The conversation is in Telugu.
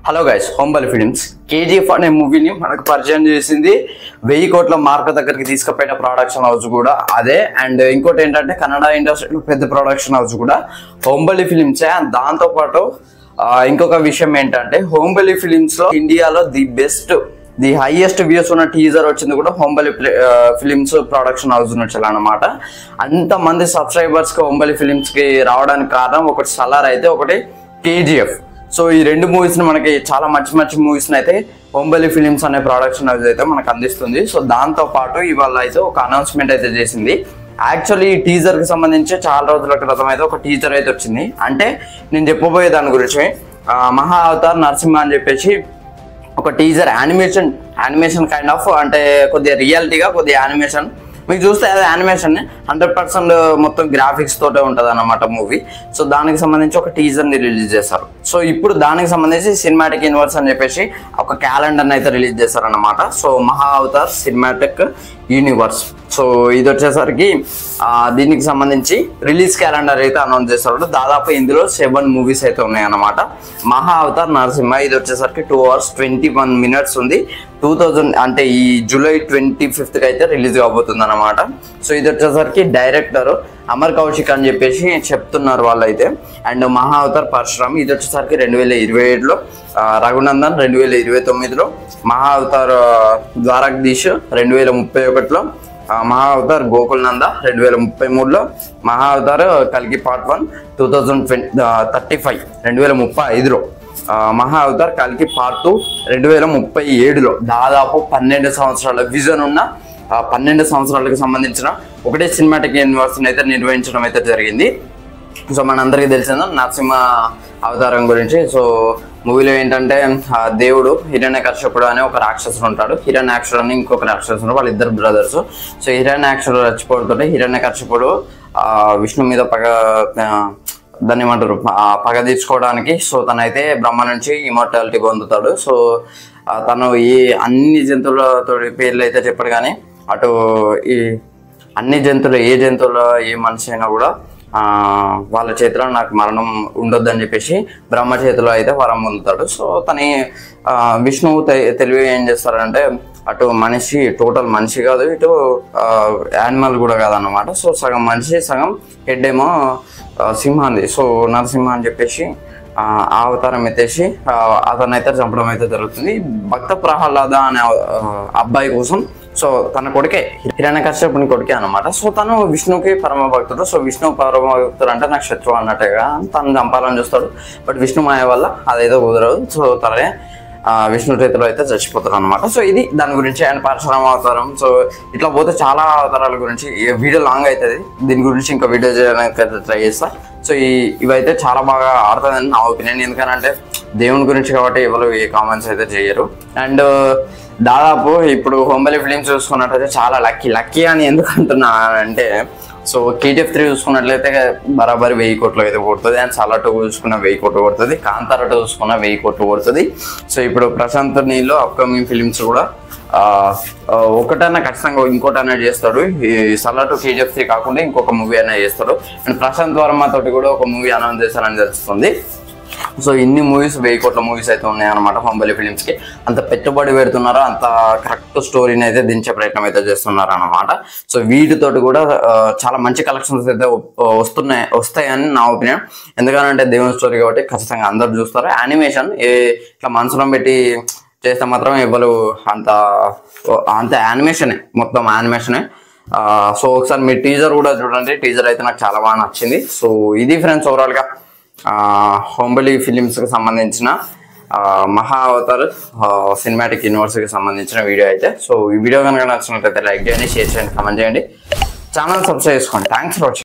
Hello guys, Hombale films KGF అనే మూవీని మనకు పరిచయం చేసింది 1000 కోట్ల మార్క్ దగ్గరికి తీసుకుపోయిన ప్రొడక్షన్ హౌస్ కూడా అదే. అండ్ ఇంకోటి ఏంటంటే కన్నడ ఇండస్ట్రీలో పెద్ద ప్రొడక్షన్ హౌస్ కూడా హోంబలి ఫిలిమ్సే. అండ్ దాంతోపాటు ఇంకొక విషయం ఏంటంటే హోంబలి ఫిలిమ్స్ లో ఇండియాలో ది హైయెస్ట్ వ్యూస్ ఉన్న టీజర్ వచ్చింది కూడా హోంబలి ఫిలిమ్స్ ప్రొడక్షన్ హౌస్ నుంచి అన్నమాట. అంతమంది సబ్స్క్రైబర్స్ కి హోంబలి ఫిలిమ్స్ కి రావడానికి కారణం ఒకటి సలార్ అయితే ఒకటి కేజీఎఫ్. సో ఈ రెండు మూవీస్ ని మనకి చాలా మంచి మూవీస్ అయితే హోంబలి ఫిలిమ్స్ అనే ప్రొడక్షన్ హౌస్ అయితే మనకు అందిస్తుంది. సో దాంతో పాటు ఇవాళ అయితే ఒక అనౌన్స్మెంట్ అయితే చేసింది. యాక్చువల్లీ ఈ టీజర్ కి సంబంధించి చాలా రోజుల క్రితం అయితే ఒక టీజర్ అయితే వచ్చింది. అంటే నేను చెప్పబోయే దాని గురించి మహా అవతార్ నరసింహ అని చెప్పేసి ఒక టీజర్ యానిమేషన్ కైండ్ ఆఫ్, అంటే కొద్దిగా రియాలిటీగా కొద్దిగా యానిమేషన్. మీకు చూస్తే అది యానిమేషన్ 100% మొత్తం గ్రాఫిక్స్ తోటే ఉంటుంది అన్నమాట మూవీ. సో దానికి సంబంధించి ఒక టీజర్ని రిలీజ్ చేశారు. సో ఇప్పుడు దానికి సంబంధించి సినిమాటిక్ యూనివర్స్ అని చెప్పేసి ఒక క్యాలెండర్ని అయితే రిలీజ్ చేశారన్నమాట. సో మహా అవతార్ సినిమాటిక్ యూనివర్స్. సో ఇది వచ్చేసరికి దీనికి సంబంధించి రిలీజ్ క్యాలెండర్ అయితే అనౌన్స్ చేస్తారు. దాదాపు ఇందులో 7 మూవీస్ అయితే ఉన్నాయన్నమాట. మహా అవతార్ నరసింహ ఇది వచ్చేసరికి 2 hours 21 minutes ఉంది. 2000 అంటే ఈ జూలై 25th అయితే రిలీజ్ కాబోతుంది అన్నమాట. సో ఇది వచ్చేసరికి డైరెక్టర్ అమర్ కౌశిక్ అని చెప్పేసి చెప్తున్నారు వాళ్ళైతే. అండ్ మహా అవతార్ పరశురామ్ ఇది వచ్చేసరికి 2027లో, రఘునందన్ 2029లో, మహా అవతార్ ద్వారకధీష్ 2031లో, మహా అవతార్ గోకుల్ నంద 2033లో, మహా అవతార్ కల్కి పార్ట్ 1 2035 2035లో, మహా అవతార్ కల్కి పార్ట్ 2 2037లో. దాదాపు 12 సంవత్సరాల విజన్ ఉన్న 12 సంవత్సరాలకు సంబంధించిన ఒకటే సినిమాటిక్ యూనివర్స్ అయితే నిర్వహించడం అయితే జరిగింది. సో మనందరికీ తెలిసిందా నరసింహ అవతారం గురించి. సో మూవీలో ఏంటంటే దేవుడు హిరణ్యకశ్యపుడు అనే ఒక రాక్షసుడు ఉంటాడు, హిరణ్యాక్షుడు అని ఇంకొక రాక్షసుడు, వాళ్ళిద్దరు బ్రదర్స్. సో హిరణ్యాక్షుడు చచ్చిపోతుంటే హిరణ్యకశ్యపుడు విష్ణు మీద దాన్ని ఏమంటారు పగ తీర్చుకోవడానికి సో తనైతే బ్రహ్మ నుంచి ఇమోర్టాలిటీ పొందుతాడు. సో తను ఈ అన్ని జంతువులతో పేర్లు అయితే చెప్పాడు, కానీ అటు ఈ అన్ని జంతువులు ఏ జంతువులు ఏ మనిషి అయినా కూడా వాళ్ళ చేతిలో నాకు మరణం ఉండొద్దని చెప్పేసి బ్రహ్మ చేతిలో అయితే వరం పొందుతాడు. సో తని విష్ణువు తెలివి ఏం చేస్తారంటే అటు మనిషి టోటల్ మనిషి కాదు, ఇటు యానిమల్ కూడా కాదన్నమాట. సో సగం మనిషి సగం హెడ్ ఏమో సింహాంది. సో నరసింహ అని చెప్పేసి అవతారం ఎత్తేసి అతనైతే చంపడం అయితే జరుగుతుంది. భక్త ప్రహ్లాద అనే అబ్బాయి కోసం. సో తన కొడుకే హిరణ్యకశ్యపుని కొడుకే అనమాట. సో తను విష్ణుకి పరమ భక్తుడు. సో విష్ణు పరమ భక్తుడు అంటే నాకు శత్రువు అన్నట్టుగా తను చంపాలని చూస్తాడు. బట్ విష్ణు మాయ వల్ల అదేదో కుదరదు. సో తననే విష్ణు చేతిలో అయితే చచ్చిపోతారు అనమాట. సో ఇది దాని గురించి. అండ్ పరశురామ అవతారం. సో ఇట్లా పోతే చాలా అవతారాల గురించి వీడియో లాంగ్ అవుతుంది. దీని గురించి ఇంకా వీడియో చేయడానికి అయితే ట్రై చేస్తా. సో ఇవైతే చాలా బాగా ఆడుతుందని నా ఒపీనియన్. ఎందుకంటే దేవుని గురించి కాబట్టి ఎవరు ఏ కామెంట్స్ అయితే చేయరు. అండ్ దాదాపు ఇప్పుడు హోంబలి ఫిలిమ్స్ చూసుకున్నట్టయితే చాలా లక్కీ అని ఎందుకు అంటున్నా అంటే, సో KGF 3 చూసుకున్నట్లయితే బరాబరి 1000 కోట్లు అయితే కొడుతుంది. అండ్ సలార్ 2 చూసుకున్న 1000 కోట్లు కొడుతుంది. కాంతారా 2 చూసుకున్న 1000 కోట్లు కొడుతుంది. సో ఇప్పుడు ప్రశాంత్ నీళ్ళు అప్కమింగ్ ఫిలిమ్స్ కూడా ఒకటైనా ఖచ్చితంగా ఇంకోటైనా చేస్తాడు. ఈ సలార్ 2 KGF 3 కాకుండా ఇంకొక మూవీ అయినా చేస్తాడు. అండ్ ప్రశాంత్ వర్మ తోటి కూడా ఒక మూవీ అనౌన్స్ చేస్తారని తెలుస్తుంది. సో ఇన్ని మూవీస్ 1000 కోట్ల మూవీస్ అయితే ఉన్నాయన్నమాట హోంబలి ఫిలిమ్స్ కి. అంత పెట్టుబడి పెడుతున్నారో అంత కరెక్ట్ స్టోరీని అయితే దించే ప్రయత్నం అయితే చేస్తున్నారు అనమాట. సో వీటితోటి కూడా చాలా మంచి కలెక్షన్స్ అయితే వస్తాయని నా ఒపీనియన్. ఎందుకంటే దేవుని స్టోరీ కాబట్టి ఖచ్చితంగా అందరు చూస్తారు. యానిమేషన్ ఇట్లా మనసులో పెట్టి చేస్తే మాత్రం ఎవరు అంత యానిమేషనే, మొత్తం యానిమేషనే. సో ఒకసారి మీ టీజర్ కూడా చూడండి. టీజర్ అయితే నాకు చాలా బాగా నచ్చింది. సో ఇది ఫ్రెండ్స్ ఓవరాల్గా హోంబలి ఫిలిమ్స్కి సంబంధించిన మహా అవతార్ సినిమాటిక్ యూనివర్స్కి సంబంధించిన వీడియో అయితే. సో ఈ వీడియో కనుక నచ్చినట్లయితే లైక్ చేయండి, షేర్ చేయండి, కామెంట్ చేయండి, ఛానల్ సబ్స్క్రైబ్ చేసుకోండి. Thanks for watching.